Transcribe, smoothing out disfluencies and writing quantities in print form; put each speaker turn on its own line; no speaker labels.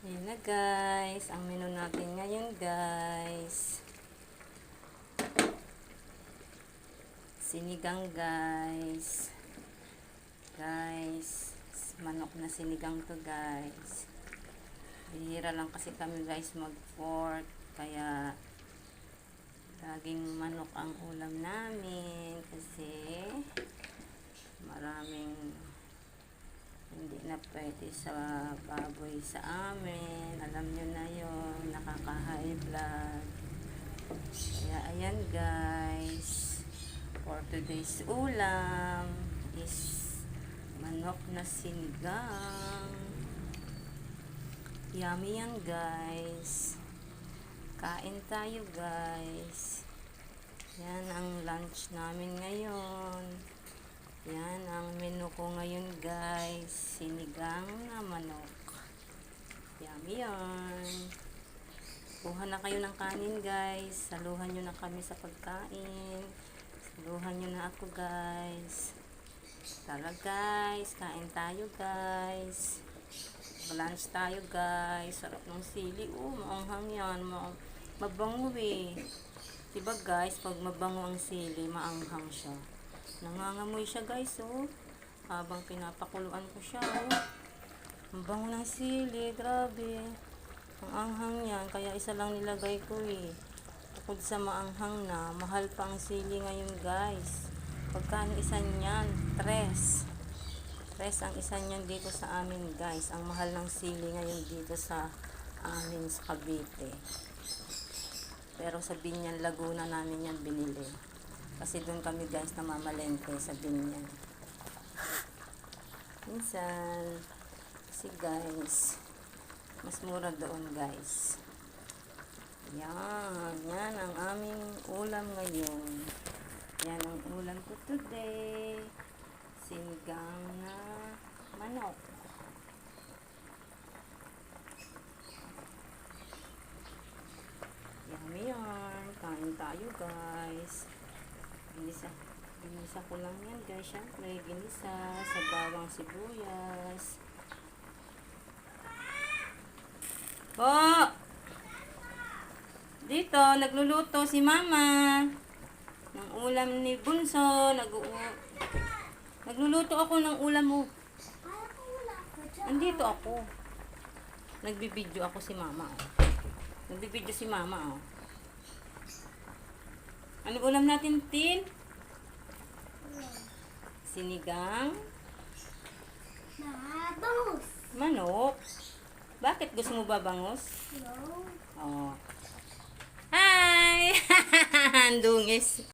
Ayan na guys, ang menu natin ngayon guys. Sinigang guys. Guys, manok na sinigang to guys. Bihira lang kasi kami guys mag-pork, kaya laging manok ang ulam namin kasi maraming hindi na pwede sa baboy sa amin. Alam nyo na yun, nakaka-high blood. Kaya ayan guys, for today's ulam is manok na sinigang. Yummy yan guys. Kain tayo guys. Yan ang lunch namin ngayon. Yan ang menu ko ngayon guys. Sinigang na manok. Yummy yan. Kuha na kayo ng kanin guys. Saluhan nyo na kami sa pagkain. Saluhan nyo na ako guys. Tara guys. Kain tayo guys. Lunch tayo guys. Sarap ng sili. Maanghang yan. Mabango eh. Diba guys, pag mabango ang sili, maanghang siya. Nangangamoy siya guys, habang pinapakuluan ko siya, ang bango ng sili, grabe. Ang anghang yan, kaya isa lang nilagay ko eh. Bukod sa maanghang na, mahal pa ang sili ngayon guys. Pagkano isa niyan? 3 ang isa niyan dito sa amin guys. Ang mahal ng sili ngayon dito sa amin sa Cavite. Pero sa Binyan, Laguna namin yan binili. Kasi doon kami guys namamalengke sa Binyan. Minsan, kasi guys, mas mura doon guys. Yan, yan ang aming ulam ngayon. Yan ang ulam ko today. Sinigang na manok. Yummy yan. Kain tayo guys. Ginisa ko lang yan guys. Siyempre, ginisa sa bawang sibuyas. Po! Dito, nagluluto si mama ng ulam ni Bunso. Nagluluto ako ng ulam mo. Andito ako. Nagbibideo ako si mama. Nagbibideo si mama. Ano ulam natin, Tin? Sinigang?
Bangus.
Manok? Bakit gusto mo ba bangus?
No.
Oh. Hi! Andungis.